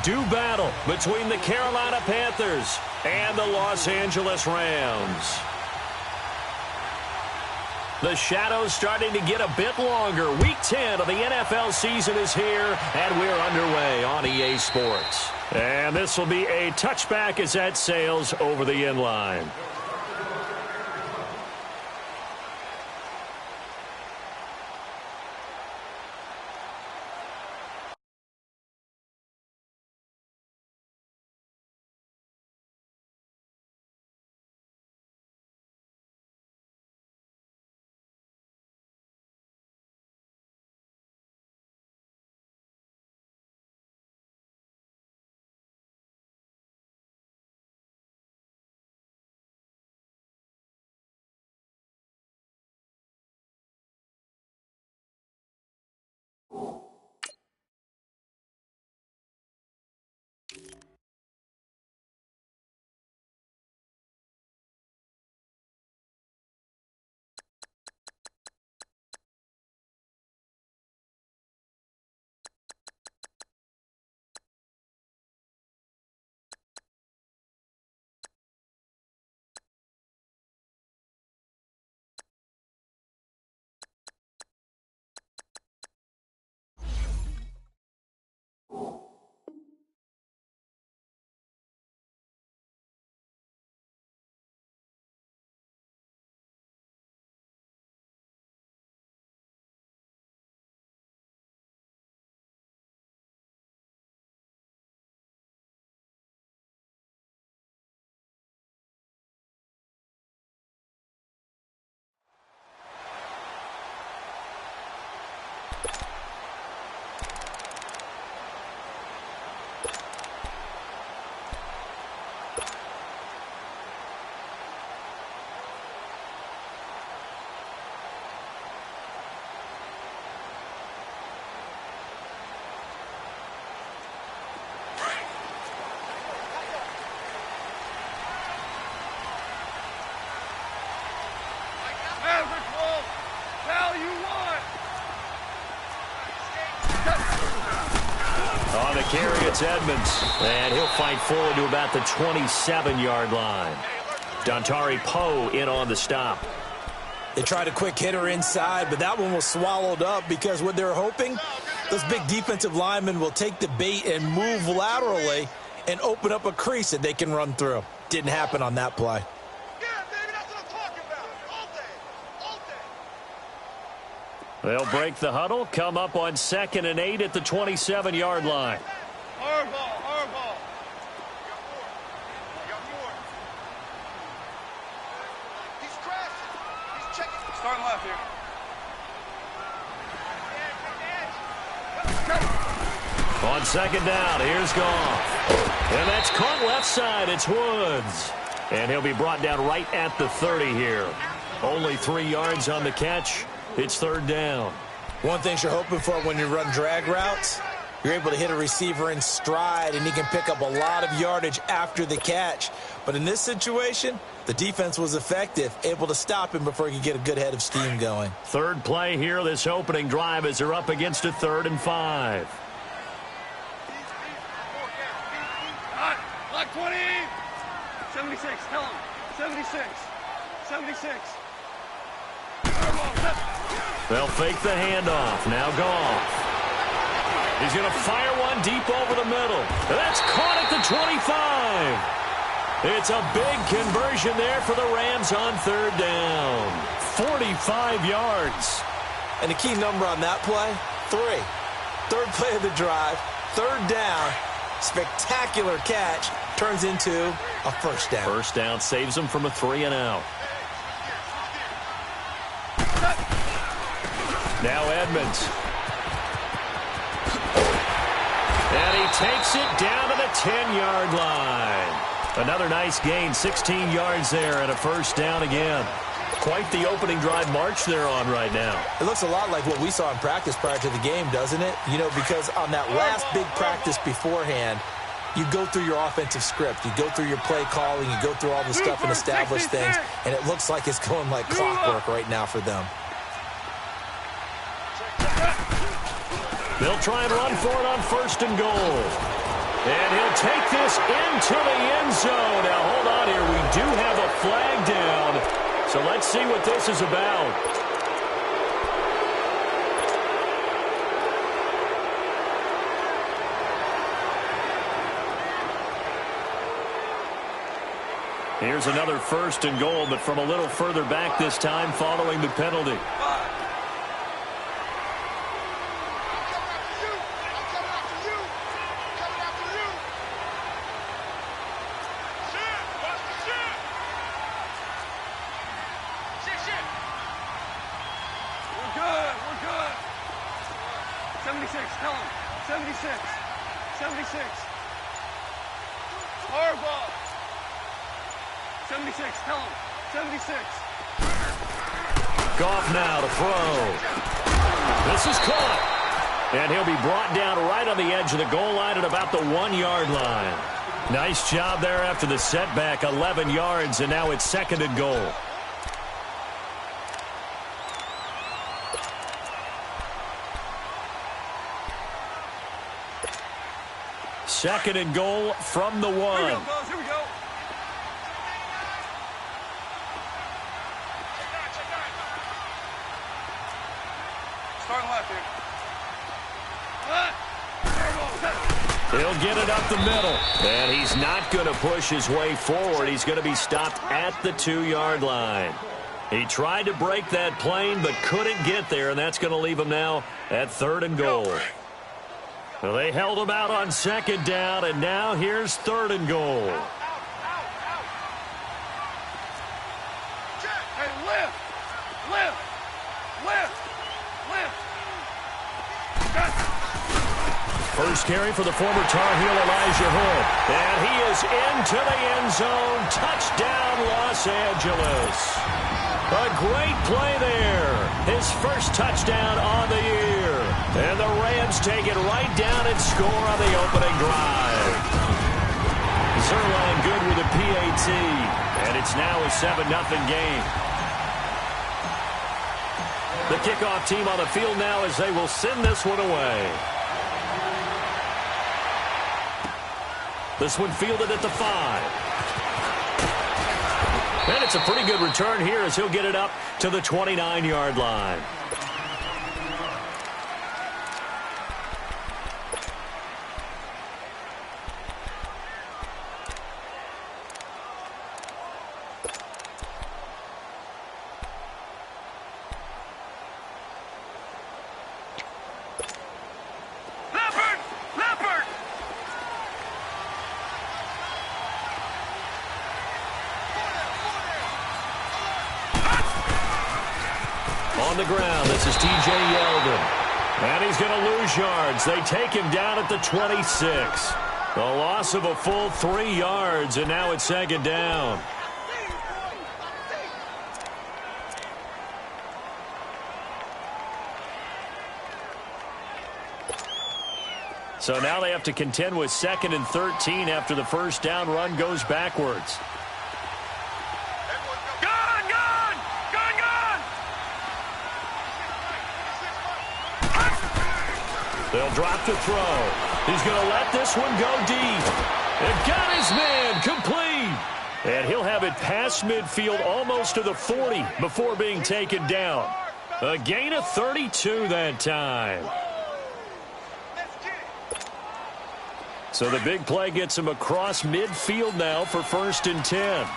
do battle between the Carolina Panthers and the Los Angeles Rams. The shadows starting to get a bit longer. Week 10 of the NFL season is here, and we're underway on EA Sports. And this will be a touchback as that sails over the end line. On the carry, it's Edmonds. And he'll fight forward to about the 27-yard line. Dontari Poe in on the stop. They tried a quick hitter inside, but that one was swallowed up because what they're hoping, those big defensive linemen will take the bait and move laterally and open up a crease that they can run through. Didn't happen on that play. They'll break the huddle, come up on 2nd and 8 at the 27-yard line. Hardball. He's crashing. He's checking. Starting left here. On 2nd down, here's Goff. And that's caught left side. It's Woods. And he'll be brought down right at the 30 here. Only 3 yards on the catch. It's 3rd down. One thing you're hoping for when you run drag routes, you're able to hit a receiver in stride, and he can pick up a lot of yardage after the catch. But in this situation, the defense was effective, able to stop him before he could get a good head of steam going. 3rd play here, this opening drive, as they're up against a 3rd and 5. Lock 20. 76. Tell him. 76. 76. They'll fake the handoff. Now Goff. He's going to fire one deep over the middle. That's caught at the 25. It's a big conversion there for the Rams on 3rd down. 45 yards. And the key number on that play, 3. 3rd play of the drive, 3rd down. Spectacular catch turns into a 1st down. 1st down saves them from a 3-and-out. Now Edmonds. And he takes it down to the 10-yard line. Another nice gain, 16 yards there, and a 1st down again. Quite the opening drive march they're on right now. It looks a lot like what we saw in practice prior to the game, doesn't it? You know, because on that last big practice beforehand, you go through your offensive script. You go through your play calling. You go through all the stuff and establish things. And it looks like it's going like clockwork right now for them. They'll try and run for it on 1st and goal. And he'll take this into the end zone. Now, hold on here. We do have a flag down. So let's see what this is about. Here's another 1st and goal, but from a little further back this time following the penalty. We're good. 76, tell him. 76. 76. Hard ball. 76, tell him. 76. Goff now to throw. This is caught. And he'll be brought down right on the edge of the goal line at about the 1-yard line. Nice job there after the setback. 11 yards, and now it's 2nd and goal. Second and goal from the 1. Here we go, fellas. Here we go. Start left here. He'll get it up the middle. And he's not going to push his way forward. He's going to be stopped at the 2-yard line. He tried to break that plane but couldn't get there, and that's going to leave him now at 3rd and goal. Well, they held him out on 2nd down, and now here's 3rd and goal. Hey, lift! Lift! Lift! Lift! First carry for the former Tar Heel Elijah Hood. And he is into the end zone. Touchdown, Los Angeles. A great play there. His first touchdown on the year. And the Rams take it right down and score on the opening drive. Zerline good with a PAT. And it's now a 7-0 game. The kickoff team on the field now as they will send this one away. This one fielded at the 5. And it's a pretty good return here as he'll get it up to the 29-yard line. On the ground, this is T.J. Yeldon. And he's going to lose yards. They take him down at the 26. A loss of a full 3 yards, and now it's 2nd down. So now they have to contend with 2nd and 13 after the first down run goes backwards. They'll drop to throw. He's going to let this one go deep. And got his man complete. And he'll have it past midfield almost to the 40 before being taken down. A gain of 32 that time. So the big play gets him across midfield now for 1st and 10.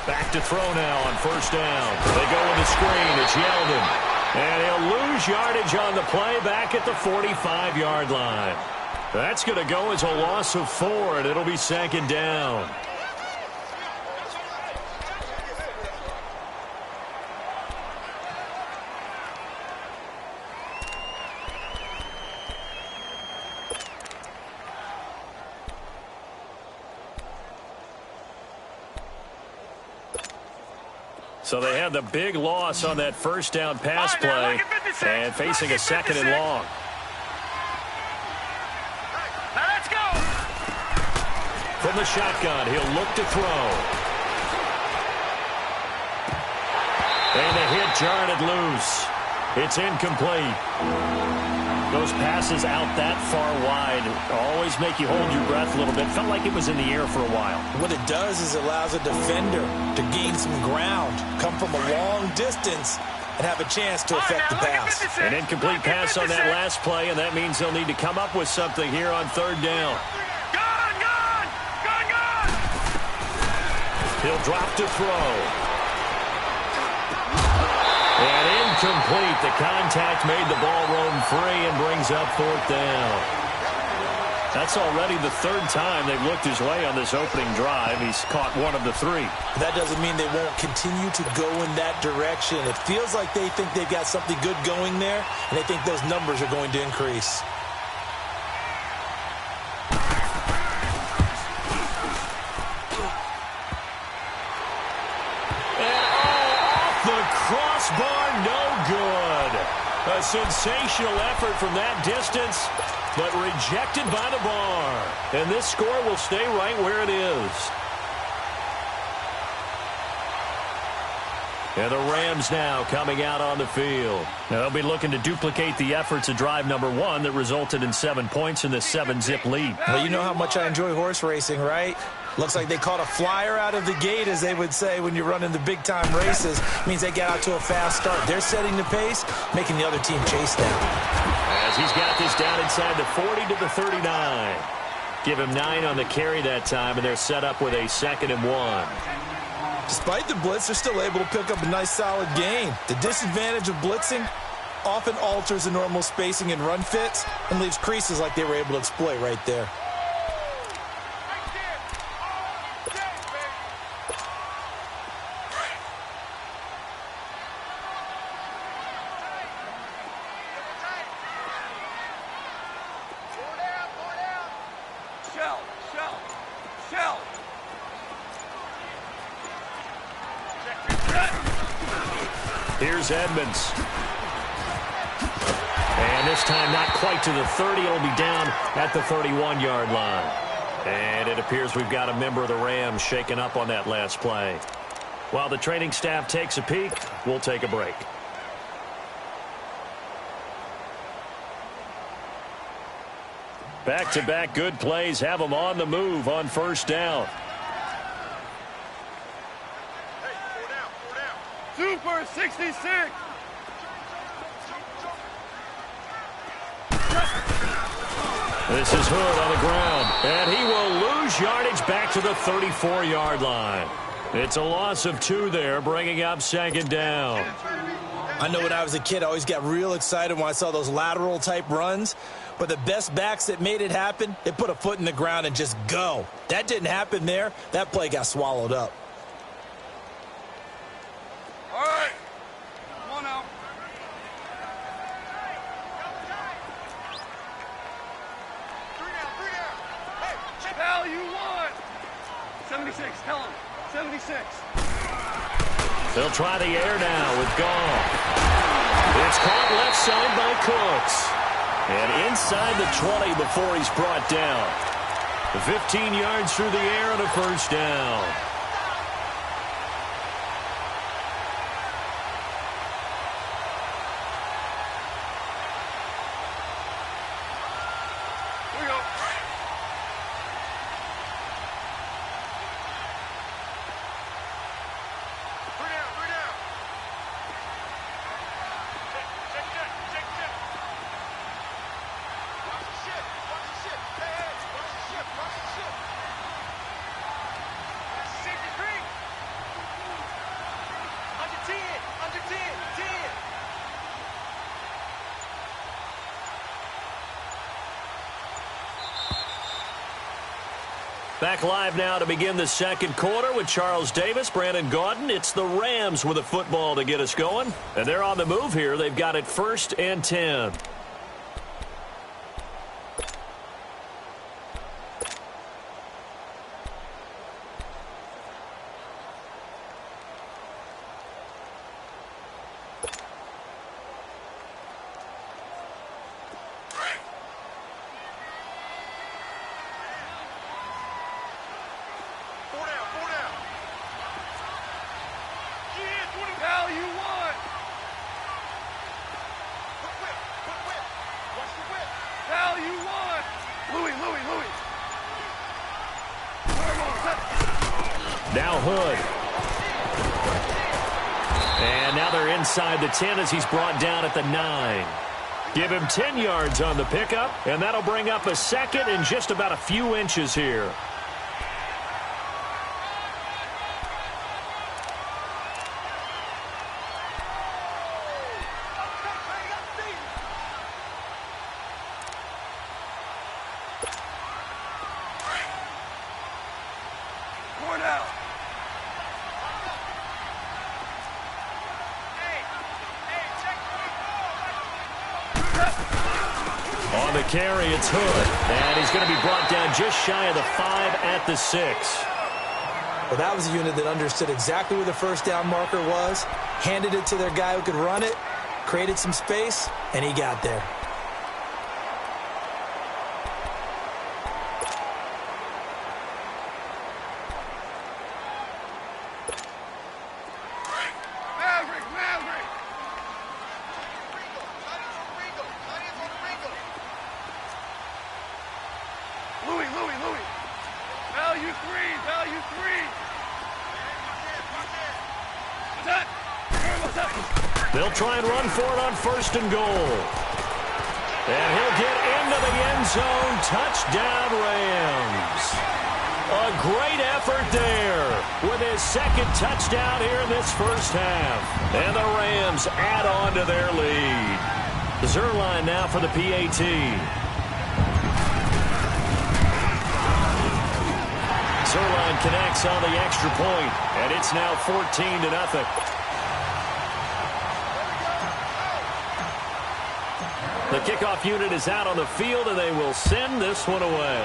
Back to throw now on 1st down. They go with the screen. It's Yeldon. And he'll lose yardage on the play back at the 45-yard line. That's going to go as a loss of 4, and it'll be 2nd down. So they had the big loss on that 1st down pass play and facing a 2nd and long. Now let's go. From the shotgun, he'll look to throw. And the hit jarred it loose. It's incomplete. Those passes out that far wide always make you hold your breath a little bit. Felt like it was in the air for a while. What it does is it allows a defender to gain some ground, come from a long distance, and have a chance to affect the pass. An incomplete pass on that last play, and that means they'll need to come up with something here on third down. Gone! He'll drop to throw. And incomplete. The contact made the ball roam free and brings up fourth down. That's already the third time they've looked his way on this opening drive. He's caught one of the three. That doesn't mean they won't continue to go in that direction. It feels like they think they've got something good going there, and they think those numbers are going to increase. Crossbar, no good. A sensational effort from that distance, but rejected by the bar. And this score will stay right where it is. And the Rams now coming out on the field. Now they'll be looking to duplicate the efforts of drive number 1 that resulted in 7 points in this 7-zip lead. Well, you know how much I enjoy horse racing, right? Looks like they caught a flyer out of the gate, as they would say when you're running the big-time races. Means they get out to a fast start. They're setting the pace, making the other team chase them. As he's got this down inside the 40 to the 39. Give him 9 on the carry that time, and they're set up with a 2nd and 1. Despite the blitz, they're still able to pick up a nice, solid gain. The disadvantage of blitzing often alters the normal spacing and run fits and leaves creases like they were able to exploit right there. Here's Edmonds. And this time not quite to the 30. It'll be down at the 31-yard line. And it appears we've got a member of the Rams shaken up on that last play. While the training staff takes a peek, we'll take a break. Back-to-back good plays have them on the move on first down. Super 66. This is Hood on the ground, and he will lose yardage back to the 34-yard line. It's a loss of 2 there, bringing up 2nd down. I know when I was a kid, I always got real excited when I saw those lateral-type runs. But the best backs that made it happen, they put a foot in the ground and just go. That didn't happen there. That play got swallowed up. All right. Come on out. Three down. Hey, check. Pal, you won. 76, tell him. 76. They'll try the air now with Goff. It's caught left side by Cooks. And inside the 20 before he's brought down. 15 yards through the air and a first down. Here we go. Three down. Check. Watch the ship. Hey, watch the ship. Safety green. Under 10. Back live now to begin the second quarter with Charles Davis, Brandon Gaudin. It's the Rams with a football to get us going. And they're on the move here. They've got it 1st and 10. Now Hood. And now they're inside the 10 as he's brought down at the 9. Give him 10 yards on the pickup, and that'll bring up a second in just about a few inches here. On the carry, it's Hood. And he's going to be brought down just shy of the 5 at the 6. Well, that was a unit that understood exactly where the first down marker was, handed it to their guy who could run it, created some space, and he got there. They'll try and run for it on 1st and goal. And he'll get into the end zone. Touchdown, Rams. A great effort there with his second touchdown here in this first half. And the Rams add on to their lead. Zerline now for the PAT. Zerline connects on the extra point, and it's now 14-0. The kickoff unit is out on the field, and they will send this one away.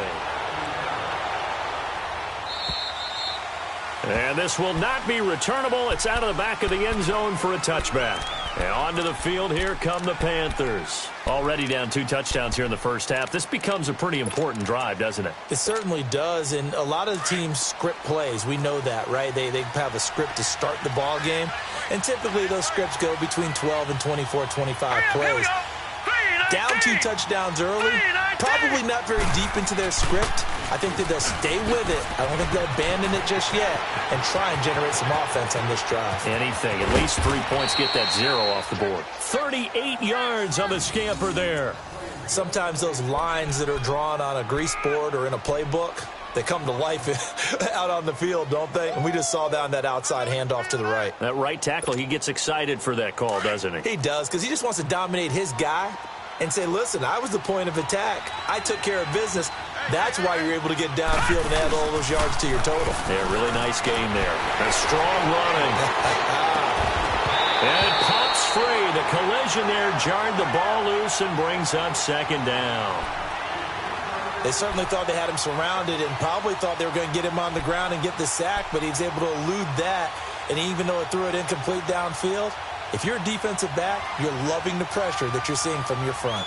And this will not be returnable. It's out of the back of the end zone for a touchback. And onto the field, here come the Panthers. Already down 2 touchdowns here in the first half. This becomes a pretty important drive, doesn't it? It certainly does, and a lot of the teams script plays. We know that, right? They have a script to start the ball game, and typically those scripts go between 12 and 24, 25 plays. Down 2 touchdowns early, probably not very deep into their script. I think that they'll stay with it. I don't think they'll abandon it just yet and try and generate some offense on this drive. Anything. At least 3 points, get that 0 off the board. 38 yards on the scamper there. Sometimes those lines that are drawn on a grease board or in a playbook, they come to life out on the field, don't they? And we just saw that on that outside handoff to the right. That right tackle, he gets excited for that call, doesn't he? He does, because he just wants to dominate his guy and say, listen, I was the point of attack. I took care of business. That's why you're able to get downfield and add all those yards to your total. Yeah, really nice game there. A strong running. And it pops free. The collision there jarred the ball loose and brings up 2nd down. They certainly thought they had him surrounded and probably thought they were going to get him on the ground and get the sack, but he was able to elude that. And even though it threw it incomplete downfield, if you're a defensive back, you're loving the pressure that you're seeing from your front.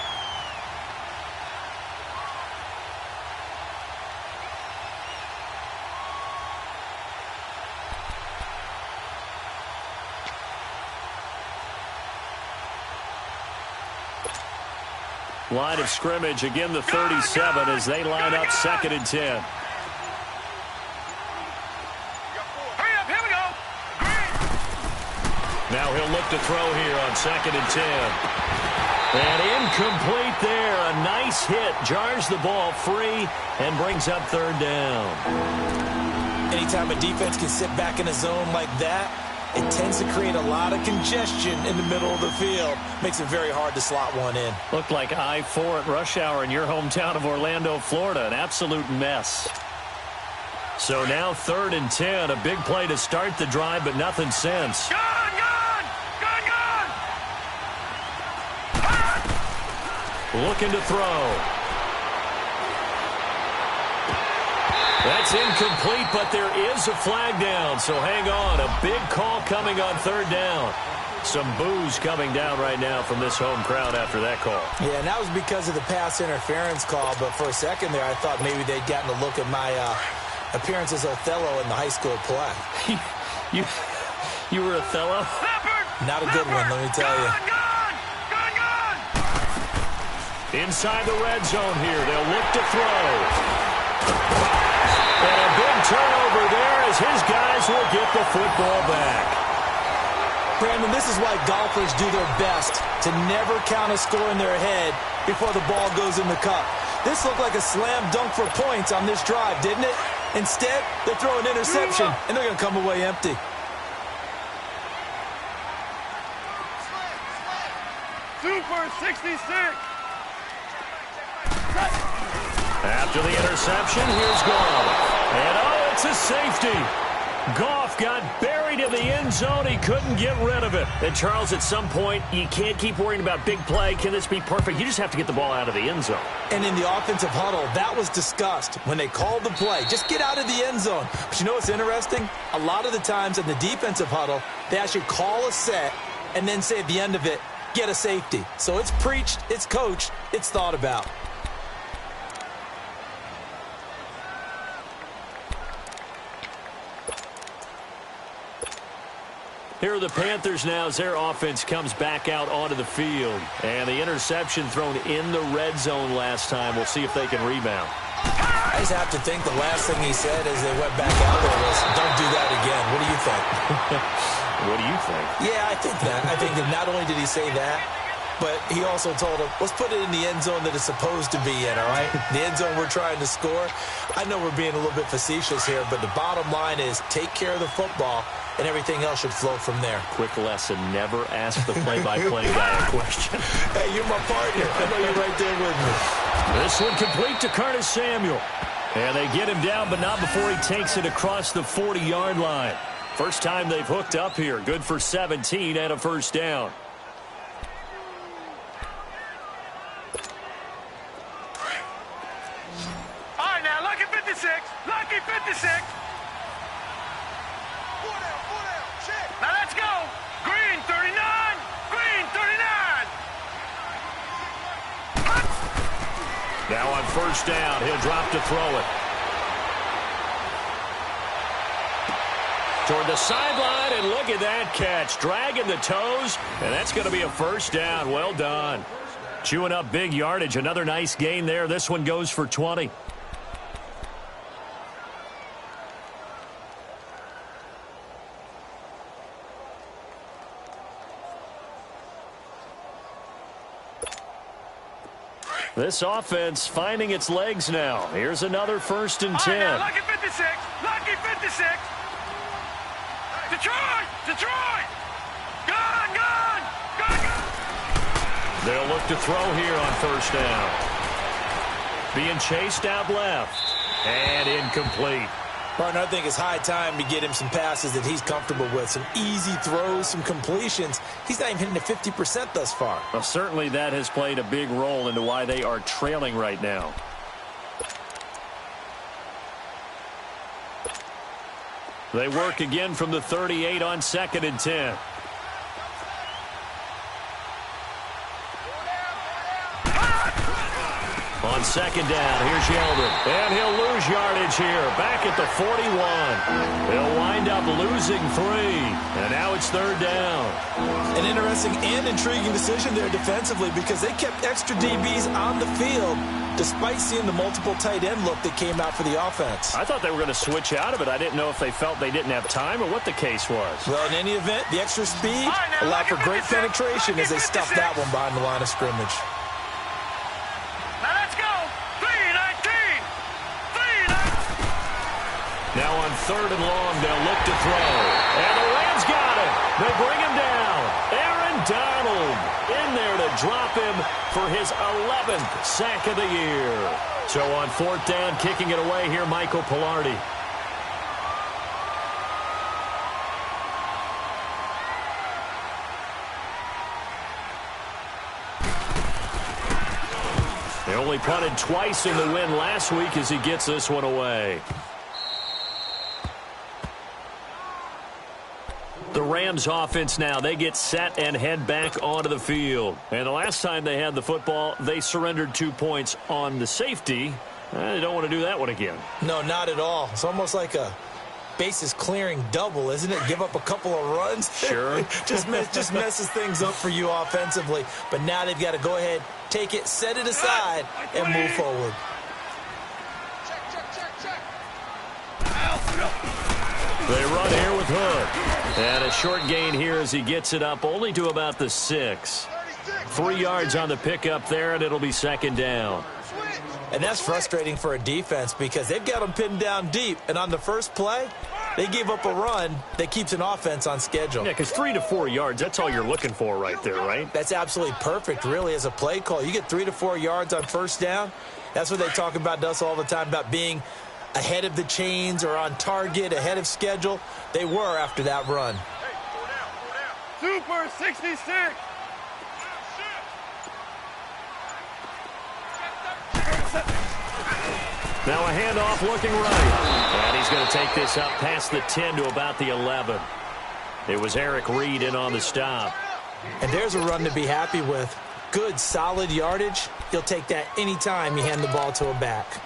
Line of scrimmage, again the 37 as they line up 2nd and 10. Now he'll look to throw here on 2nd and 10. And incomplete there. A nice hit. Jars the ball free and brings up 3rd down. Anytime a defense can sit back in a zone like that, it tends to create a lot of congestion in the middle of the field. Makes it very hard to slot one in. Looked like I-4 at rush hour in your hometown of Orlando, Florida. An absolute mess. So now 3rd and 10. A big play to start the drive, but nothing since. Looking to throw. That's incomplete, but there is a flag down, so hang on. A big call coming on 3rd down. Some boos coming down right now from this home crowd after that call. Yeah, and that was because of the pass interference call, but for a second there, I thought maybe they'd gotten a look at my appearance as Othello in the high school play. You were Othello? Not a good one, let me tell you. Inside the red zone here. They'll look to throw. And a big turnover there as his guys will get the football back. Brandon, this is why golfers do their best to never count a score in their head before the ball goes in the cup. This looked like a slam dunk for points on this drive, didn't it? Instead, they throw an interception, and they're going to come away empty. Super 66. After the interception, here's Goff. And, oh, it's a safety. Goff got buried in the end zone. He couldn't get rid of it. And, Charles, at some point, you can't keep worrying about big play. Can this be perfect? You just have to get the ball out of the end zone. And in the offensive huddle, that was discussed when they called the play. Just get out of the end zone. But you know what's interesting? A lot of the times in the defensive huddle, they actually call a set and then say at the end of it, get a safety. So it's preached, it's coached, it's thought about. Here are the Panthers now as their offense comes back out onto the field. And the interception thrown in the red zone last time. We'll see if they can rebound. I just have to think the last thing he said as they went back out there was, don't do that again. What do you think? What do you think? Yeah, I think that. I think that not only did he say that, but he also told him, let's put it in the end zone that it's supposed to be in, all right? The end zone we're trying to score. I know we're being a little bit facetious here, but the bottom line is take care of the football, and everything else should flow from there. Quick lesson, never ask the play-by-play guy a question. Hey, you're my partner. I know you're right there with me. This one complete to Curtis Samuel. And they get him down, but not before he takes it across the 40-yard line. First time they've hooked up here. Good for 17 and a first down. All right, now, lucky 56. Lucky 56. Now let's go. Green 39. Green 39. Now on first down, he'll drop to throw it. Toward the sideline, and look at that catch. Dragging the toes, and that's going to be a first down. Well done. Chewing up big yardage. Another nice gain there. This one goes for 20. This offense finding its legs now. Here's another 1st and 10. Now, lucky 56. Lucky 56. Detroit! Detroit! Gone! Gone! Gone! Gone! They'll look to throw here on first down. Being chased out left. And incomplete. Partner, I think it's high time to get him some passes that he's comfortable with. Some easy throws, some completions. He's not even hitting the 50% thus far. Well, certainly that has played a big role into why they are trailing right now. They work again from the 38 on 2nd and 10. On 2nd down, here's Yeldon. And he'll lose yardage here. Back at the 41. They'll wind up losing 3. And now it's 3rd down. An interesting and intriguing decision there defensively because they kept extra DBs on the field despite seeing the multiple tight end look that came out for the offense. I thought they were going to switch out of it. I didn't know if they felt they didn't have time or what the case was. Well, in any event, the extra speed allowed for great penetration as they stuffed that one behind the line of scrimmage. Now on 3rd and long, they'll look to throw. And the Rams got it. They bring him down. Aaron Donald in there to drop him for his 11th sack of the year. So on 4th down, kicking it away here, Michael Pilardi. They only punted twice in the win last week as he gets this one away. The Rams offense now, they get set and head back onto the field. And the last time they had the football, they surrendered 2 points on the safety. They don't want to do that one again. No, not at all. It's almost like a bases clearing double, isn't it? Give up a couple of runs. Sure. just messes things up for you offensively. But now they've got to go ahead, take it, set it aside, and move forward. Check. They run here with Hood. And a short gain here as he gets it up only to about the 6. 3 yards on the pickup there, and it'll be second down. And that's frustrating for a defense because they've got them pinned down deep. And on the first play, they gave up a run that keeps an offense on schedule. Yeah, because 3 to 4 yards, that's all you're looking for right there, right? That's absolutely perfect, really, as a play call. You get 3 to 4 yards on first down. That's what they talk about to us all the time, about being ahead of the chains or on target, ahead of schedule. They were after that run. Super 66. Now a handoff looking right. And he's going to take this up past the 10 to about the 11. It was Eric Reed in on the stop. And there's a run to be happy with. Good, solid yardage. He'll take that anytime you hand the ball to a back.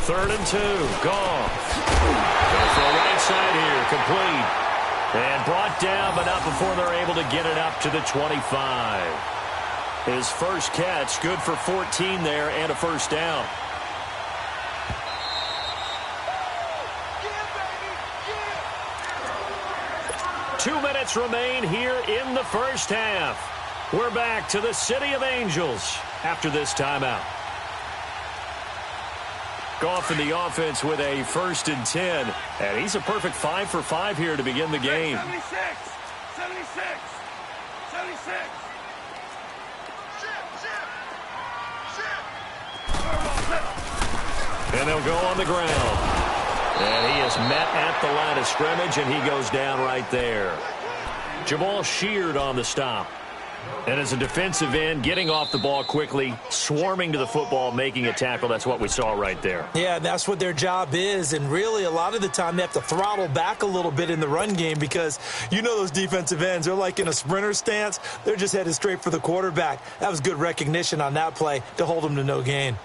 Third and 2. Goff. Going for a right side here. Complete. And brought down, but not before they're able to get it up to the 25. His first catch, good for 14 there and a first down. Yeah. 2 minutes remain here in the first half. We're back to the City of Angels after this timeout. Goff in the offense with a 1st and 10. And he's a perfect 5 for 5 here to begin the game. 76. 76. 76. And they'll go on the ground. And he is met at the line of scrimmage, and he goes down right there. Jamal Sheard on the stop. And as a defensive end, getting off the ball quickly, swarming to the football, making a tackle, that's what we saw right there. Yeah, that's what their job is. And really, a lot of the time, they have to throttle back a little bit in the run game because you know those defensive ends, they're like in a sprinter stance. They're just headed straight for the quarterback. That was good recognition on that play to hold them to no gain.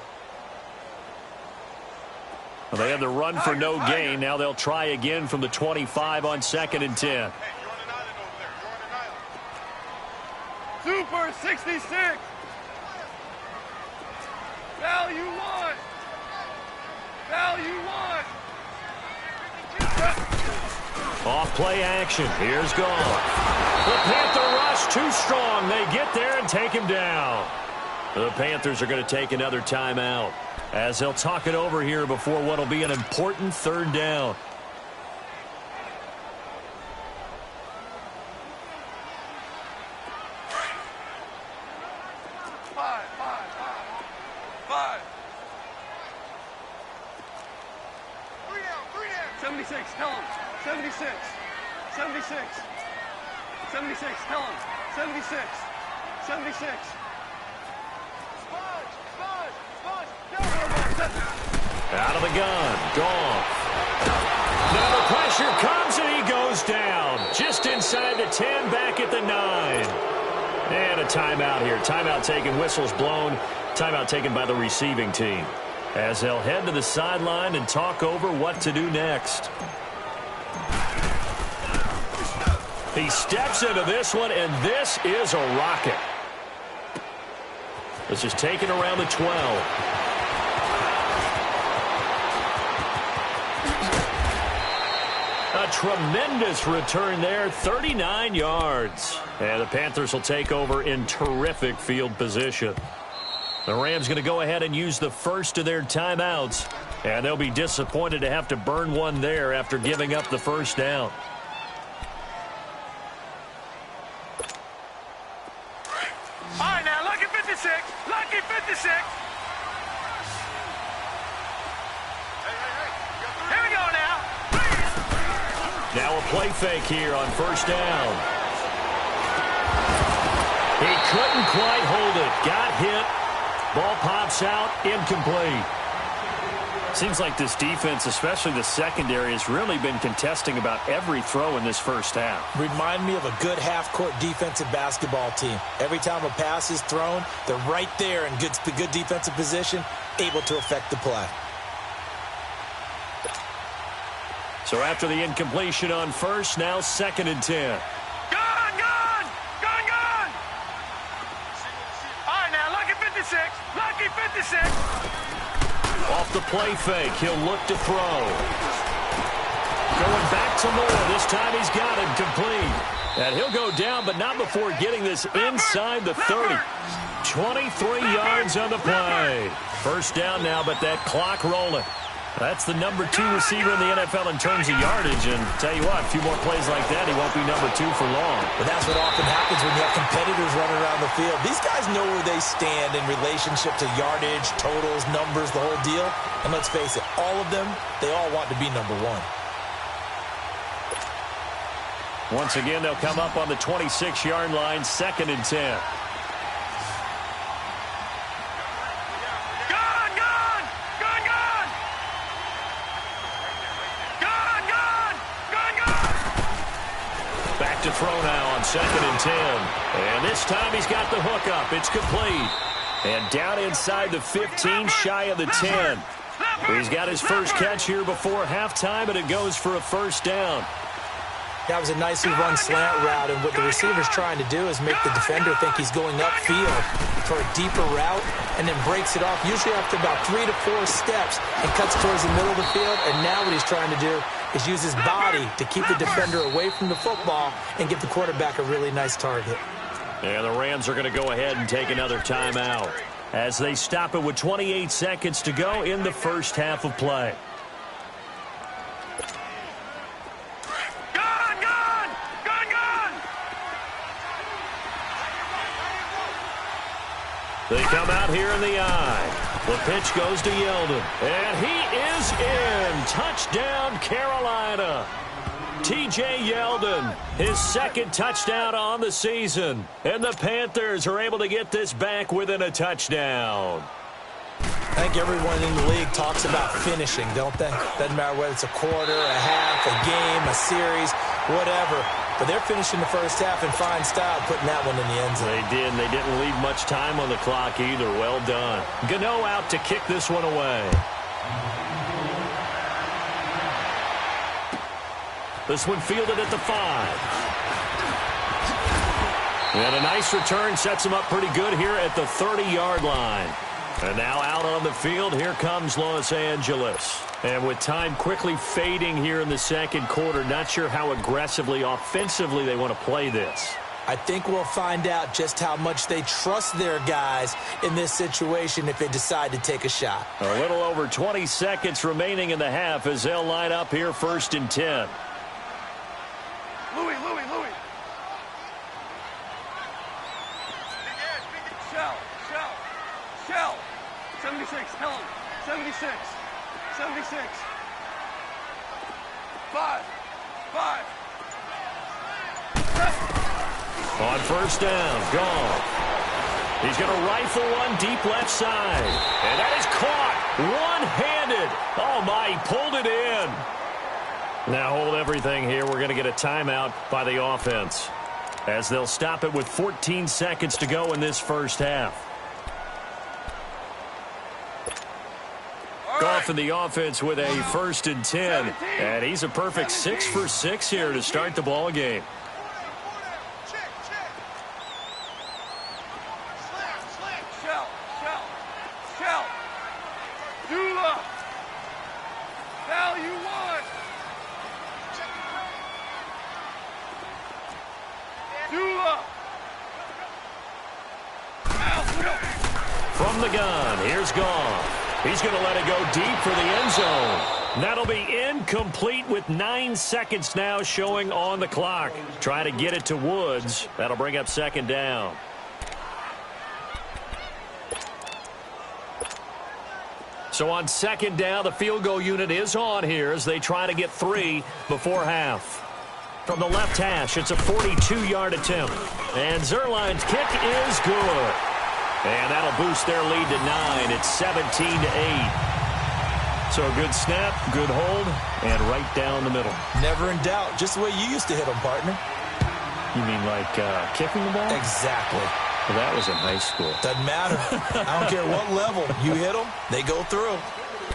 Well, they had the run for no gain. Now they'll try again from the 25 on 2nd and 10. Super 66. Value 1. Value 1. Off play action. Here's Goff. The Panther rush too strong. They get there and take him down. The Panthers are going to take another timeout as they'll talk it over here before what will be an important 3rd down. Tell him. 76. 76. 76. Tell him. 76. 76. Out of the gun. Goff. Now the pressure comes and he goes down. Just inside the 10, back at the 9. And a timeout here. Timeout taken, whistles blown. Timeout taken by the receiving team, as they'll head to the sideline and talk over what to do next. He steps into this one, and this is a rocket. This is taken around the 12. A tremendous return there, 39 yards. And the Panthers will take over in terrific field position. The Rams going to go ahead and use the first of their timeouts, and they'll be disappointed to have to burn one there after giving up the first down. All right, now, lucky 56. Lucky 56. Here we go now. Now a play fake here on first down. He couldn't quite hold it. Got hit. Ball pops out, incomplete. Seems like this defense, especially the secondary, has really been contesting about every throw in this first half. Remind me of a good half-court defensive basketball team. Every time a pass is thrown, they're right there in good defensive position, able to affect the play. So after the incompletion on first, now 2nd and 10. Gone! All right, now, lucky 56. Lucky 56. Off the play fake, he'll look to throw. Going back to Moore. This time he's got it complete. And he'll go down, but not before getting this inside the 30. 23 yards on the play. First down now, but that clock rolling. That's the number 2 receiver in the NFL in terms of yardage. And tell you what, a few more plays like that, he won't be number 2 for long. But that's what often happens when you have competitors running around the field. These guys know where they stand in relationship to yardage, totals, numbers, the whole deal. And let's face it, all of them, they all want to be number 1. Once again, they'll come up on the 26-yard line, 2nd and 10. To throw now on 2nd and 10. And this time he's got the hook up. It's complete. And down inside the 15, shy of the 10. He's got his first catch here before halftime, and it goes for a first down. That was a nicely run slant route, and what the receiver's trying to do is make the defender think he's going upfield for a deeper route, and then breaks it off, usually after about 3 to 4 steps, and cuts towards the middle of the field. And now what he's trying to do is use his body to keep the defender away from the football and give the quarterback a really nice target. And the Rams are going to go ahead and take another timeout as they stop it with 28 seconds to go in the first half of play. They come out here in the eye. The pitch goes to Yeldon. And he is in. Touchdown, Carolina. T.J. Yeldon, his 2nd touchdown on the season. And the Panthers are able to get this back within a touchdown. I think everyone in the league talks about finishing, don't they? Doesn't matter whether it's a quarter, a half, a game, a series, whatever. But they're finishing the first half in fine style, putting that one in the end zone. They did, and they didn't leave much time on the clock either. Well done. Gano out to kick this one away. This one fielded at the 5. And a nice return sets him up pretty good here at the 30-yard line. And now out on the field, here comes Los Angeles. And with time quickly fading here in the second quarter, not sure how aggressively, offensively they want to play this. I think we'll find out just how much they trust their guys in this situation if they decide to take a shot. A little over 20 seconds remaining in the half as they'll line up here 1st and 10. Louis. Shell. 76, tell him. 76. 76. 5. On first down, gone. He's going to rifle one deep left side. And that is caught one-handed. Oh, my, he pulled it in. Now hold everything here. We're going to get a timeout by the offense as they'll stop it with 14 seconds to go in this first half. Goff in the offense with a 1st and 10. And he's a perfect 6 for 6 here to start the ball game. Shell. Dula. Value 1. Dula. From the gun, here's Goff. He's going to let it go deep for the end zone. That'll be incomplete with 9 seconds now showing on the clock. Try to get it to Woods. That'll bring up 2nd down. So on 2nd down, the field goal unit is on here as they try to get 3 before half. From the left hash, it's a 42-yard attempt. And Zerline's kick is good. And that'll boost their lead to 9. It's 17-8. So a good snap, good hold, and right down the middle. Never in doubt. Just the way you used to hit them, partner. You mean like kicking the ball? Exactly. Well, that was in high school. Doesn't matter. I don't care what level. You hit them, they go through.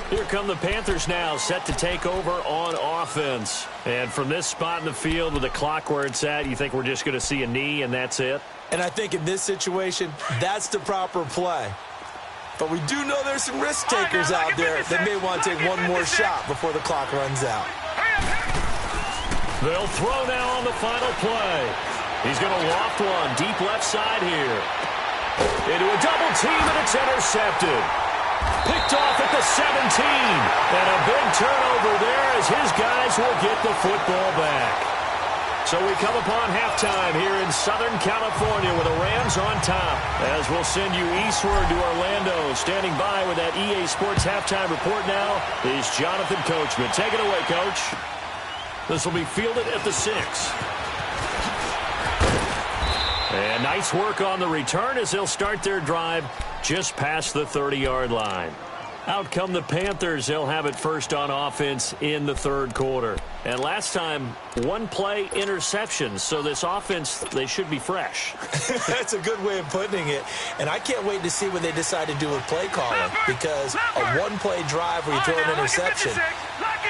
Here come the Panthers now, set to take over on offense. And from this spot in the field with the clock where it's at, you think we're just going to see a knee and that's it? And I think in this situation, that's the proper play. But we do know there's some risk takers out there that may want to take one more shot before the clock runs out. They'll throw now on the final play. He's going to loft one deep left side here. Into a double team, and it's intercepted. Picked off at the 17. And a big turnover there as his guys will get the football back. So we come upon halftime here in Southern California with the Rams on top. As we'll send you eastward to Orlando. Standing by with that EA Sports halftime report now is Jonathan Coachman. Take it away, Coach. This will be fielded at the 6. And nice work on the return as they'll start their drive just past the 30-yard line. Out come the Panthers. They'll have it first on offense in the third quarter. And last time, one play interception. So this offense, they should be fresh. That's a good way of putting it. And I can't wait to see what they decide to do with play calling. Because a one-play drive where you throw an interception,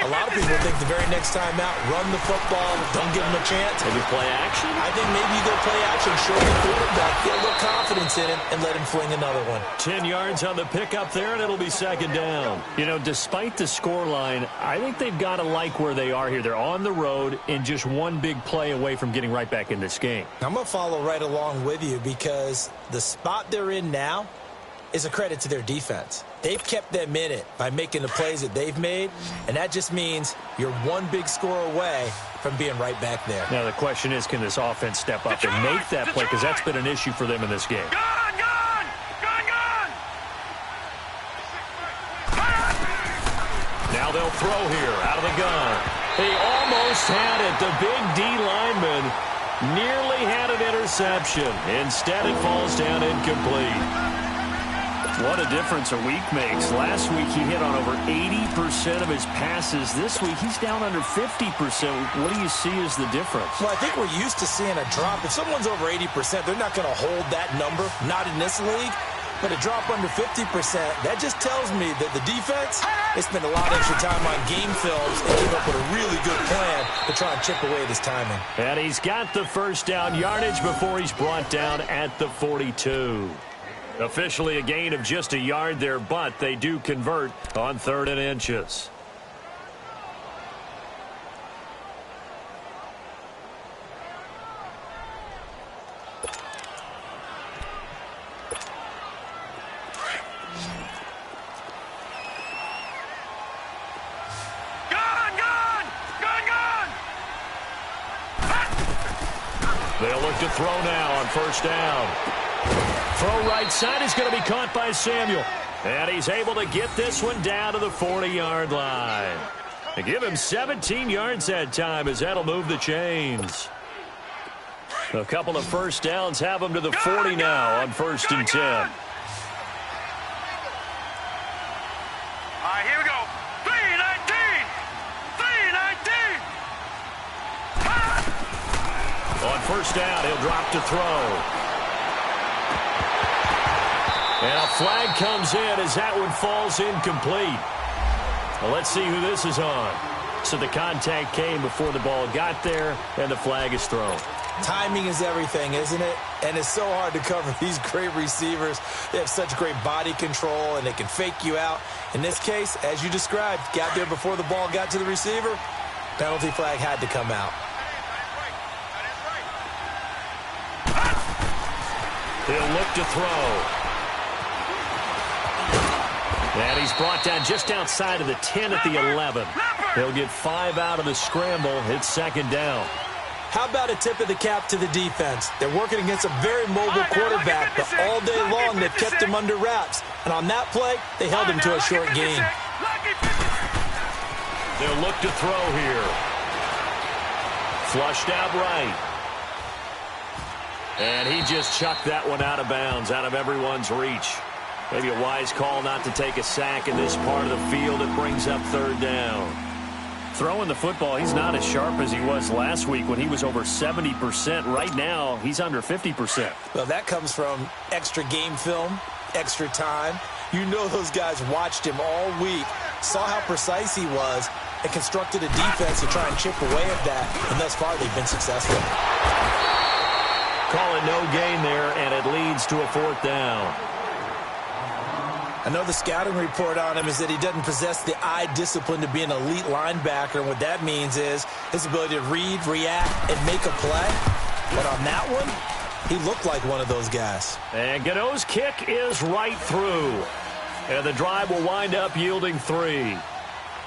a lot of people think the very next time out, run the football, don't give them a chance. Maybe play action? I think maybe you go play action, show the quarterback, get a little confidence in him, and let him fling another one. 10 yards on the pickup there, and it'll be second down. You know, despite the scoreline, I think they've got to like where they are here. They're on the road and just one big play away from getting right back in this game. I'm going to follow right along with you because the spot they're in now is a credit to their defense. They've kept them in it by making the plays that they've made, and that just means you're one big score away from being right back there. Now, the question is, can this offense step up and make that play? Because that's been an issue for them in this game. Now they'll throw here out of the gun. He almost had it. The big D lineman nearly had an interception. Instead, it falls down incomplete. What a difference a week makes. Last week, he hit on over 80% of his passes. This week, he's down under 50%. What do you see as the difference? Well, I think we're used to seeing a drop. If someone's over 80%, they're not going to hold that number, not in this league. But a drop under 50%, that just tells me that the defense, they spent a lot of extra time on game films and came up with a really good plan to try and chip away at his timing. And he's got the first down yardage before he's brought down at the 42. Officially a gain of just a yard there, but they do convert on 3rd and inches. They'll look to throw now on first down. Throw right side is going to be caught by Samuel. And he's able to get this one down to the 40-yard line. They give him 17 yards that time as that'll move the chains. A couple of first downs have him to the 40 now on 1st and 10. All right, here we go. 319! 319! On first down, he'll drop to throw. And a flag comes in as that one falls incomplete. Well, let's see who this is on. So the contact came before the ball got there, and the flag is thrown. Timing is everything, isn't it? And it's so hard to cover these great receivers. They have such great body control, and they can fake you out. In this case, as you described, got there before the ball got to the receiver. Penalty flag had to come out. He'll look to throw. And he's brought down just outside of the 10 at the 11. He'll get 5 out of the scramble. It's second down. How about a tip of the cap to the defense? They're working against a very mobile quarterback, but all day long they've kept him under wraps. And on that play, they held him to a short gain. They'll look to throw here. Flushed out right. And he just chucked that one out of bounds, out of everyone's reach. Maybe a wise call not to take a sack in this part of the field. It brings up third down. Throwing the football, he's not as sharp as he was last week when he was over 70%. Right now, he's under 50%. Well, that comes from extra game film, extra time. You know those guys watched him all week, saw how precise he was, and constructed a defense to try and chip away at that. And thus far, they've been successful. Calling no gain there, and it leads to a fourth down. I know the scouting report on him is that he doesn't possess the eye discipline to be an elite linebacker. And what that means is his ability to read, react, and make a play. But on that one, he looked like one of those guys. And Gano's kick is right through. And the drive will wind up yielding 3.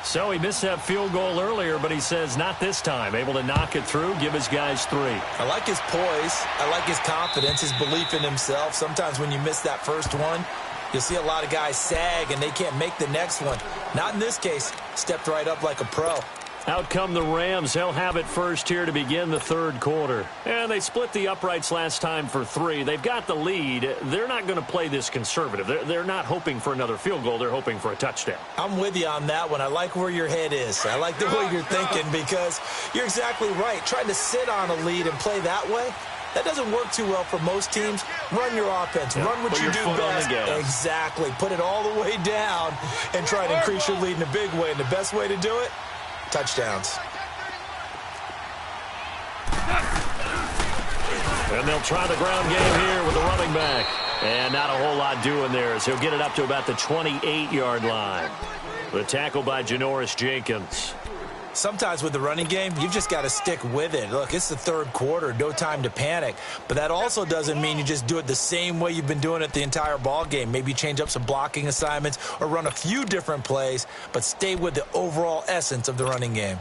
So he missed that field goal earlier, but he says not this time. Able to knock it through, give his guys 3. I like his poise. I like his confidence, his belief in himself. Sometimes when you miss that first one, you'll see a lot of guys sag and they can't make the next one. Not in this case. Stepped right up like a pro. Out come the Rams. They'll have it first here to begin the third quarter. And they split the uprights last time for 3. They've got the lead. They're not going to play this conservative. They're not hoping for another field goal. They're hoping for a touchdown. I'm with you on that one. I like where your head is. I like the way you're thinking because you're exactly right. Trying to sit on a lead and play that way, that doesn't work too well for most teams. Run your offense. Run what you do best. Exactly. Put it all the way down and try to increase your lead in a big way. And the best way to do it, touchdowns. And they'll try the ground game here with the running back. And not a whole lot doing there as he'll get it up to about the 28-yard line. The tackle by Janoris Jenkins. Sometimes with the running game, you've just got to stick with it. Look, it's the third quarter, no time to panic. But that also doesn't mean you just do it the same way you've been doing it the entire ball game. Maybe change up some blocking assignments or run a few different plays, but stay with the overall essence of the running game.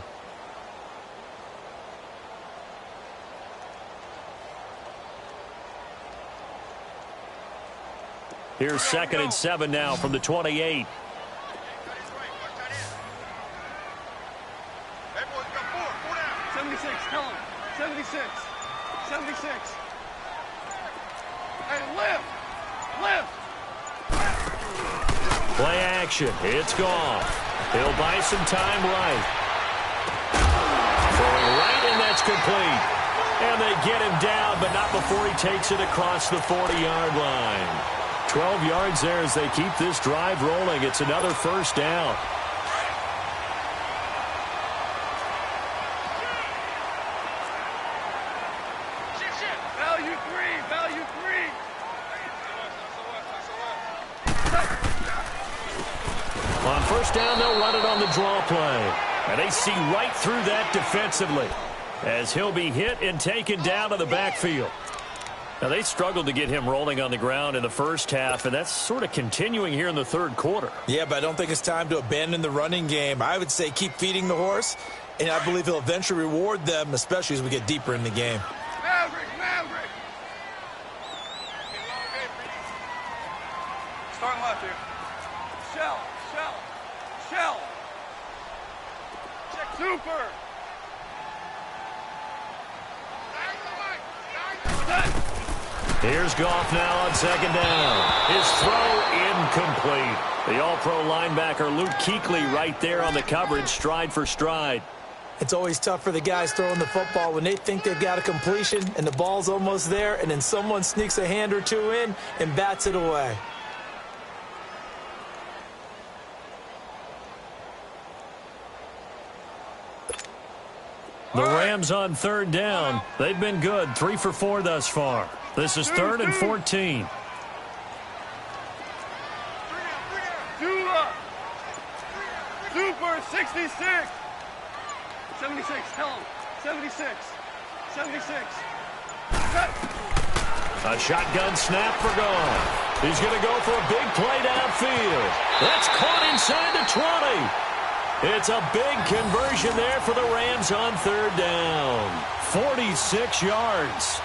Here's 2nd and 7 now from the 28. Tell him. 76. 76. Hey, lift. Lift. Play action. It's gone. He'll buy some time right. Throwing right, and that's complete. And they get him down, but not before he takes it across the 40-yard line. 12 yards there as they keep this drive rolling. It's another first down. On first down, they'll run it on the draw play. And they see right through that defensively as he'll be hit and taken down to the backfield. Now, they struggled to get him rolling on the ground in the first half, and that's sort of continuing here in the third quarter. Yeah, but I don't think it's time to abandon the running game. I would say keep feeding the horse, and I believe he'll eventually reward them, especially as we get deeper in the game. Maverick. Starting left here. Shell. Check super. Here's Goff now on 2nd down. His throw incomplete. The all-pro linebacker Luke Kuechly right there on the coverage, stride for stride. It's always tough for the guys throwing the football when they think they've got a completion and the ball's almost there, and then someone sneaks a hand or two in and bats it away. The Rams on 3rd down. They've been good, 3 for 4 thus far. This is 3rd and 14. Super 66. 76. Tell him. 76. 76. A shotgun snap for Goff. He's going to go for a big play downfield. That's caught inside the 20. It's a big conversion there for the Rams on 3rd down. 46 yards.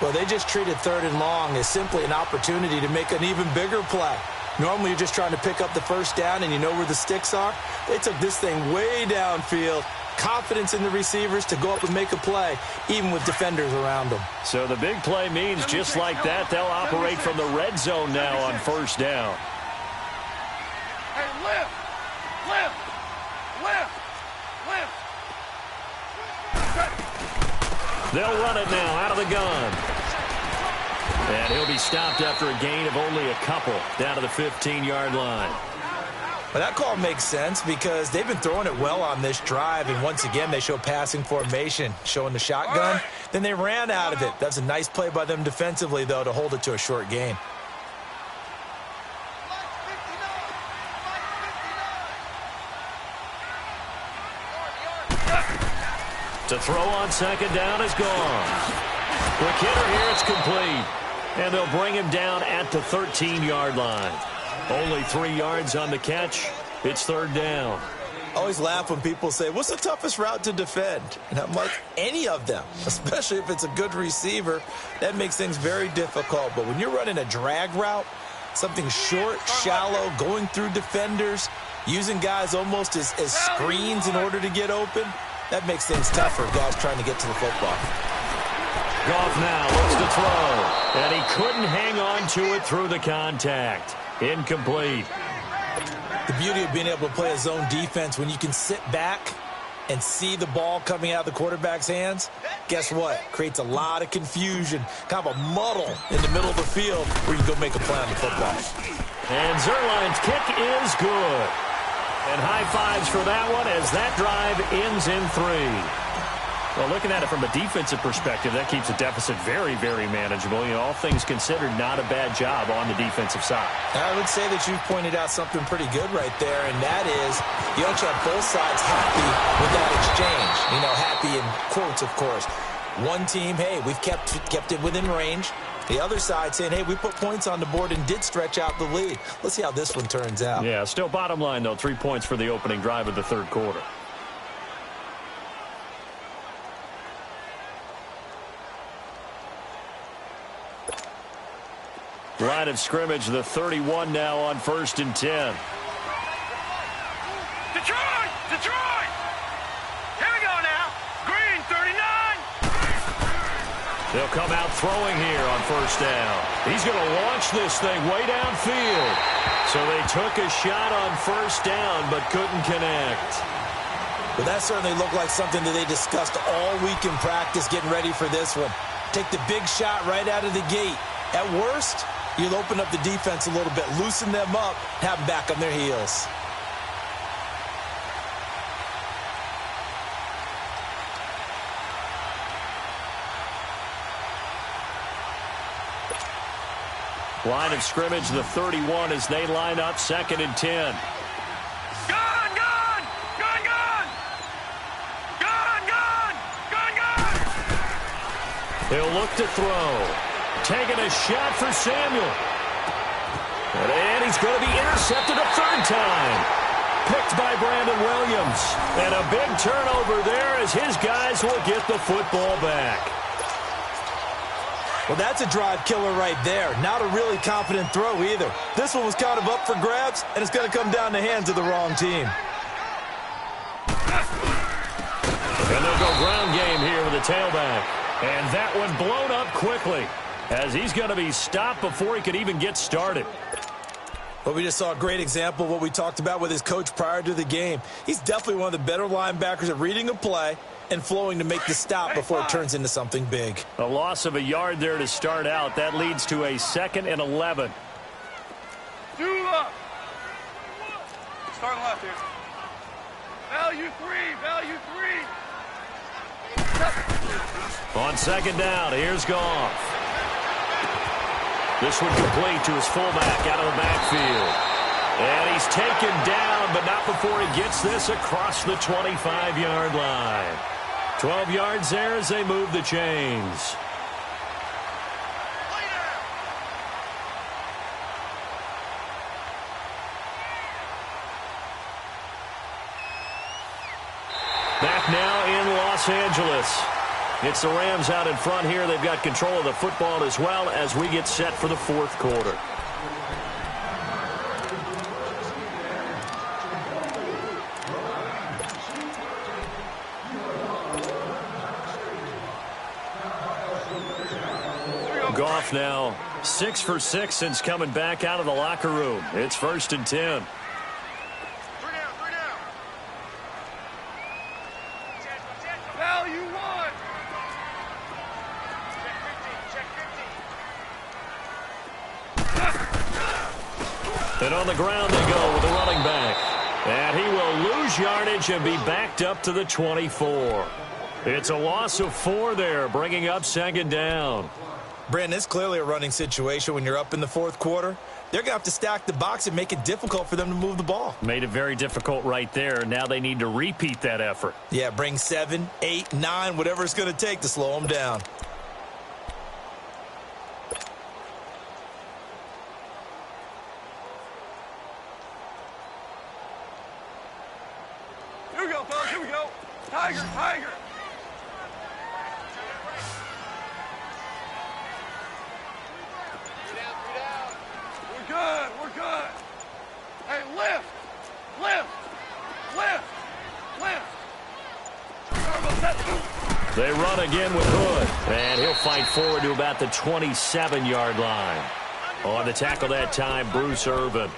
Well, they just treated 3rd and long as simply an opportunity to make an even bigger play. Normally, you're just trying to pick up the first down and you know where the sticks are. They took this thing way downfield. Confidence in the receivers to go up and make a play, even with defenders around them. So the big play means just like that, they'll operate from the red zone now on 1st down. They'll run it now out of the gun. And he'll be stopped after a gain of only a couple down to the 15-yard line. Well, that call makes sense because they've been throwing it well on this drive, and once again they show passing formation, showing the shotgun. Then they ran out of it. That's a nice play by them defensively, though, to hold it to a short gain. To throw on second down is gone. Quick hitter here, it's complete. And they'll bring him down at the 13-yard line. Only 3 yards on the catch. It's third down. I always laugh when people say, what's the toughest route to defend? And I'm like, any of them, especially if it's a good receiver. That makes things very difficult. But when you're running a drag route, something short, shallow, going through defenders, using guys almost as screens in order to get open, that makes things tougher, guys trying to get to the football. Goff now looks to throw. And he couldn't hang on to it through the contact. Incomplete. The beauty of being able to play a zone defense when you can sit back and see the ball coming out of the quarterback's hands, guess what? Creates a lot of confusion, kind of a muddle in the middle of the field where you can go make a play on the football. And Zerline's kick is good. And high fives for that one as that drive ends in 3. Well, looking at it from a defensive perspective, that keeps the deficit very, very manageable. You know, all things considered, not a bad job on the defensive side. I would say that you've pointed out something pretty good right there, and that is you don't have both sides happy with that exchange. You know, happy in quotes, of course. One team, hey, we've kept it within range. The other side saying, hey, we put points on the board and did stretch out the lead. Let's see how this one turns out. Yeah, still bottom line, though, 3 points for the opening drive of the third quarter. Line of scrimmage, the 31 now on 1st and 10. Detroit! Detroit! Here we go now. Green, 39. They'll come out throwing here on 1st down. He's going to launch this thing way downfield. So they took a shot on 1st down but couldn't connect. Well, that certainly looked like something that they discussed all week in practice getting ready for this one. Take the big shot right out of the gate. At worst, you'll open up the defense a little bit, loosen them up, have them back on their heels. Line of scrimmage, the 31 as they line up 2nd and 10. Gone, gone! Gone, gone! Gone, gone! Gone, gone! He'll look to throw. Taking a shot for Samuel. And he's going to be intercepted a 3rd time. Picked by Brandon Williams. And a big turnover there as his guys will get the football back. Well, that's a drive killer right there. Not a really confident throw either. This one was kind of up for grabs, and it's going to come down the hands of the wrong team. And they'll go ground game here with a tailback. And that one blown up quickly as he's going to be stopped before he could even get started. Well, we just saw a great example of what we talked about with his coach prior to the game. He's definitely one of the better linebackers at reading a play and flowing to make the stop before it turns into something big. A loss of a yard there to start out. That leads to a 2nd and 11. Two up. Starting left here. Value 3. Value 3. On 2nd down, here's Goff. This one complete to his fullback out of the backfield. And he's taken down, but not before he gets this across the 25-yard line. 12 yards there as they move the chains. Back now in Los Angeles. It's the Rams out in front here. They've got control of the football as well as we get set for the 4th quarter. Goff now 6 for 6 since coming back out of the locker room. It's 1st and 10. Value 1. And on the ground they go with the running back. And he will lose yardage and be backed up to the 24. It's a loss of 4 there, bringing up second down. Brandon, it's clearly a running situation when you're up in the fourth quarter. They're going to have to stack the box and make it difficult for them to move the ball. Made it very difficult right there. Now they need to repeat that effort. Yeah, bring 7, 8, 9, whatever it's going to take to slow them down. Here we go, fellas. Here we go. Tiger, Tiger. We're good. We're good. Hey, lift. Lift. Lift. Lift. They run again with Hood. And he'll fight forward to about the 27-yard line. On the tackle that time, Bruce Irvin.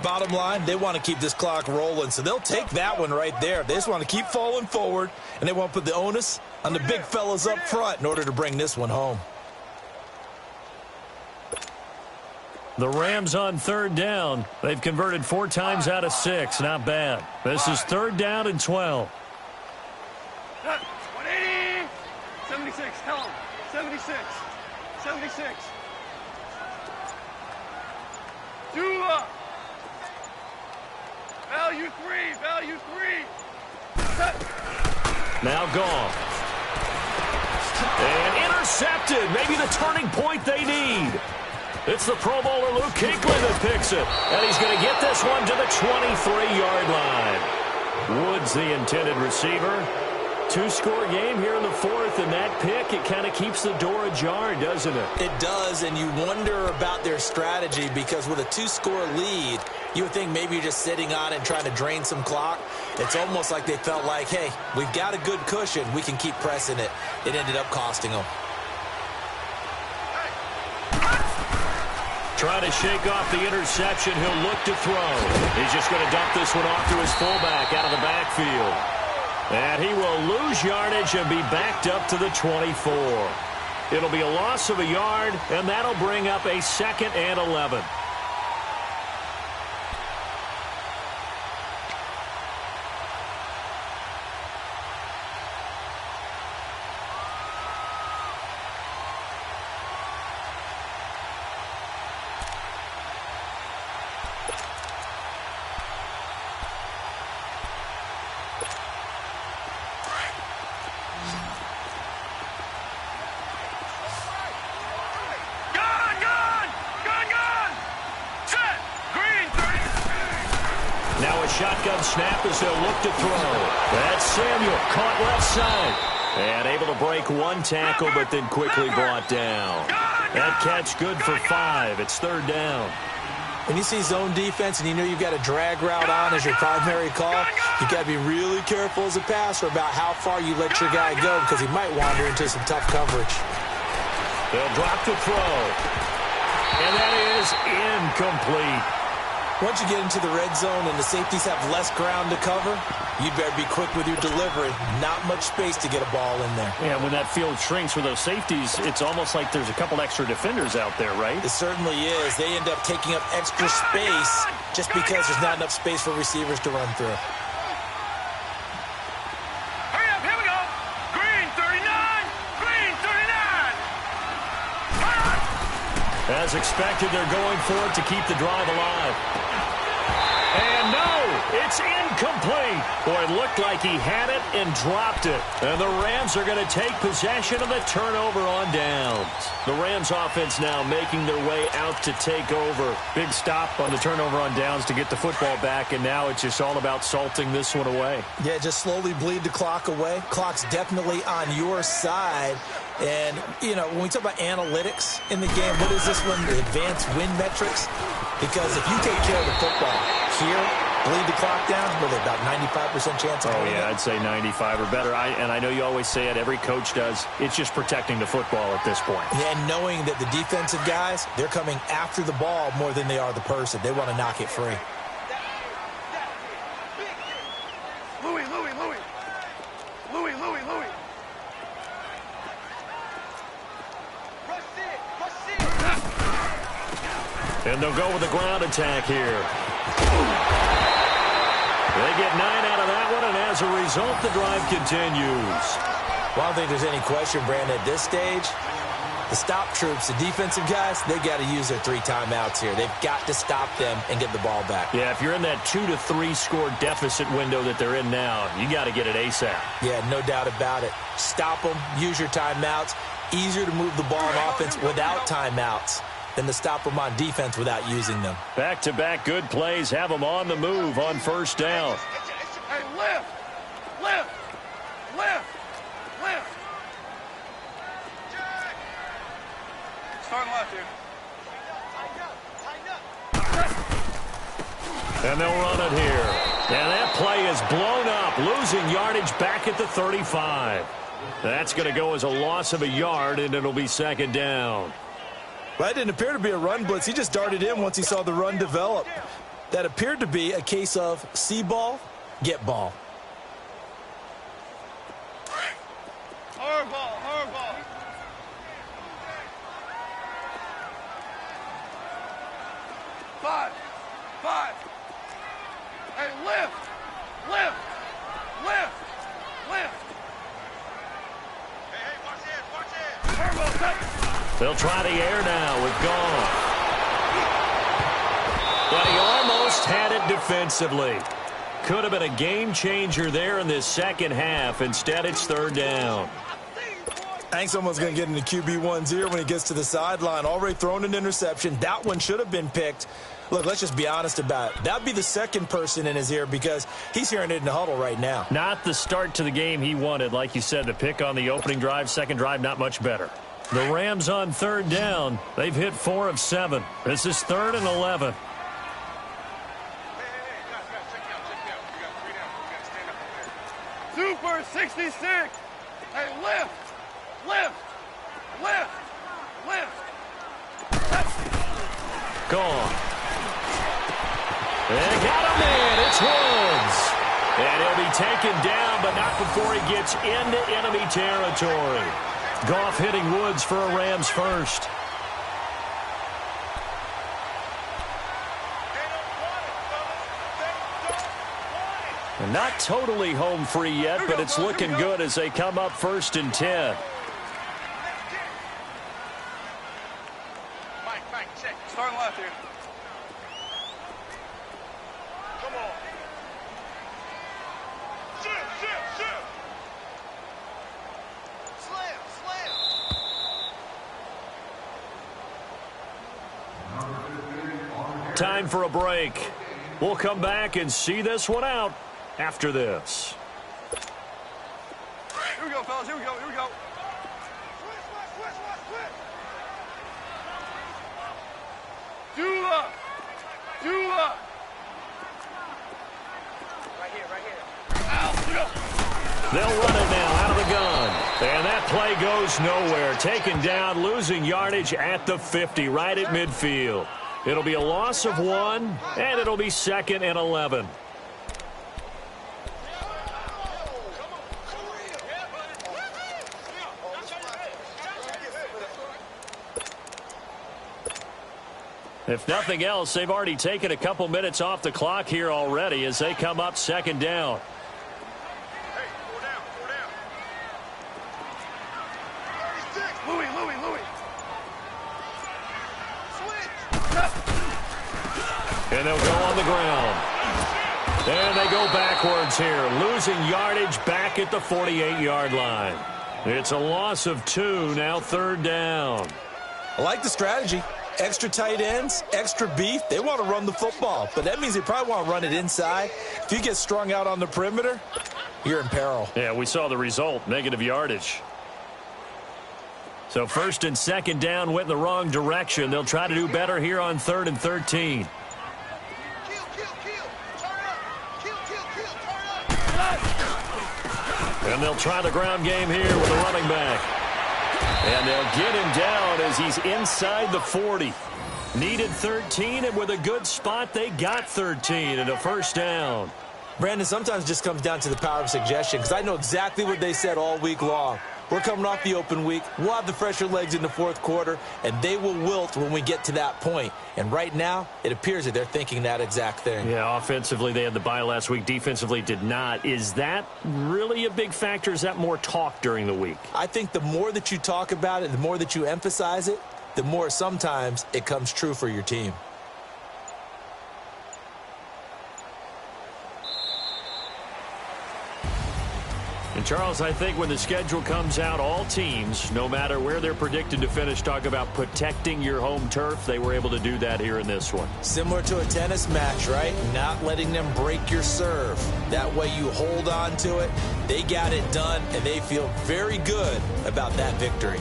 Bottom line, they want to keep this clock rolling, so they'll take that one right there. They just want to keep falling forward, and they want to put the onus on the big fellas up front in order to bring this one home. The Rams on third down. They've converted 4 times out of 6. Not bad. This is third down and 12. 180. 76. Tell him. 76. 76. 2 up. Value 3. Value 3. Now gone. And intercepted. Maybe the turning point they need. It's the Pro Bowler Luke Kuechly that picks it. And he's going to get this one to the 23-yard line. Woods, the intended receiver. 2-score game here in the fourth, and that pick, it kind of keeps the door ajar, doesn't it? It does, and you wonder about their strategy because with a 2-score lead, you would think maybe you're just sitting on it and trying to drain some clock. It's almost like they felt like, hey, we've got a good cushion. We can keep pressing it. It ended up costing them. Trying to shake off the interception. He'll look to throw. He's just going to dump this one off to his fullback out of the backfield. And he will lose yardage and be backed up to the 24. It'll be a loss of a yard, and that'll bring up a 2nd and 11. Shotgun snap as they'll look to throw. That's Samuel, caught left side. And able to break 1 tackle, but then quickly brought down. That catch good for 5. It's third down. When you see zone defense and you know you've got a drag route on as your primary call, you've got to be really careful as a passer about how far you let your guy go because he might wander into some tough coverage. They'll drop the throw. And that is incomplete. Once you get into the red zone and the safeties have less ground to cover, you better be quick with your delivery. Not much space to get a ball in there. Yeah, when that field shrinks with those safeties, it's almost like there's a couple extra defenders out there, right? It certainly is. They end up taking up extra space just because there's not enough space for receivers to run through. Hurry up, here we go. Green 39. Green 39. As expected, they're going for it to keep the drive alive. And no, it's incomplete. Boy, it looked like he had it and dropped it. And the Rams are going to take possession of the turnover on downs. The Rams offense now making their way out to take over. Big stop on the turnover on downs to get the football back, and now it's just all about salting this one away. Yeah, just slowly bleed the clock away. Clock's definitely on your side. And, you know, when we talk about analytics in the game, what is this one? The advanced win metrics? Because if you take care of the football here, bleed the clock down, with about 95% chance of winning. Oh, yeah, I'd say 95 or better. And I know you always say it, every coach does. It's just protecting the football at this point. Yeah, and knowing that the defensive guys, they're coming after the ball more than they are the person. They want to knock it free. Louis. And they'll go with the ground attack here. They get 9 out of that one, and as a result, the drive continues. Well, I don't think there's any question, Brandon, at this stage, the stop troops, the defensive guys, they got to use their 3 timeouts here. They've got to stop them and get the ball back. Yeah, if you're in that 2 to 3 score deficit window that they're in now, you got to get it ASAP. Yeah, no doubt about it. Stop them, use your timeouts. Easier to move the ball on offense without timeouts than to stop them on defense without using them. Back-to-back good plays have them on the move on first down. Hey, lift! Lift! Lift! Lift! Starting left here. And they'll run it here. And that play is blown up, losing yardage back at the 35. That's going to go as a loss of a yard, and it'll be second down. Well, that didn't appear to be a run blitz. He just darted in once he saw the run develop. That appeared to be a case of see ball, get ball. Hard ball, hard ball. Five. Hey, lift! Lift! Lift! Lift! Hey, watch it! Turbo, set! They'll try the air now with Goff. But he almost had it defensively. Could have been a game changer there in this second half. Instead, it's third down. I think someone's going to get into QB1-0 when he gets to the sideline. Already thrown an interception. That one should have been picked. Look, let's just be honest about it. That would be the second person in his ear because he's hearing it in the huddle right now. Not the start to the game he wanted. Like you said, the pick on the opening drive, second drive, not much better. The Rams on third down. They've hit 4 of 7. This is 3rd and 11. Super 66! Hey, lift! Lift! Lift! Lift! Gone. They got him in. It's Woods. And he'll be taken down, but not before he gets into enemy territory. Goff hitting Woods for a Rams first. And not totally home free yet, but it's looking good as they come up 1st and 10. Mike, check. Starting left here. Come on. Shoot. Slam. Time for a break. We'll come back and see this one out after this. Here we go, fellas. Here we go. Switch. Do up. Right here. Out. They'll run it now out of the gun. And that play goes nowhere. Taken down, losing yardage at the 50, right at midfield. It'll be a loss of 1, and it'll be 2nd and 11. If nothing else, they've already taken a couple minutes off the clock here already as they come up 2nd down. Hey, 4 down. Louis. Switch. And they'll go on the ground. And they go backwards here, losing yardage back at the 48-yard line. It's a loss of 2, now 3rd down. I like the strategy. Extra tight ends, extra beef. They want to run the football, but that means they probably want to run it inside. If you get strung out on the perimeter, you're in peril. Yeah, we saw the result, negative yardage. So 1st and 2nd down went in the wrong direction. They'll try to do better here on 3rd and 13. And they'll try the ground game here with a running back. And they'll get him down as he's inside the 40. Needed 13, and with a good spot, they got 13 and a 1st down. Brandon, sometimes it just comes down to the power of suggestion because I know exactly what they said all week long. We're coming off the open week. We'll have the fresher legs in the fourth quarter, and they will wilt when we get to that point. And right now, it appears that they're thinking that exact thing. Yeah, offensively, they had the bye last week. Defensively, did not. Is that really a big factor? Is that more talk during the week? I think the more that you talk about it, the more that you emphasize it, the more sometimes it comes true for your team. And, Charles, I think when the schedule comes out, all teams, no matter where they're predicted to finish, talk about protecting your home turf. They were able to do that here in this one. Similar to a tennis match, right? Not letting them break your serve. That way you hold on to it. They got it done, and they feel very good about that victory.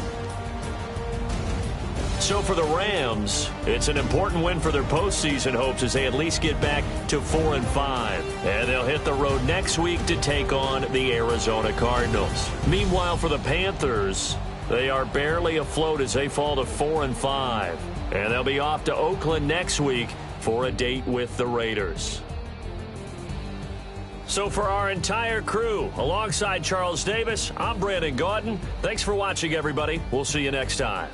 So for the Rams, it's an important win for their postseason hopes as they at least get back to 4-5. And they'll hit the road next week to take on the Arizona Cardinals. Meanwhile, for the Panthers, they are barely afloat as they fall to 4-5. And they'll be off to Oakland next week for a date with the Raiders. So for our entire crew, alongside Charles Davis, I'm Brandon Gaudin. Thanks for watching, everybody. We'll see you next time.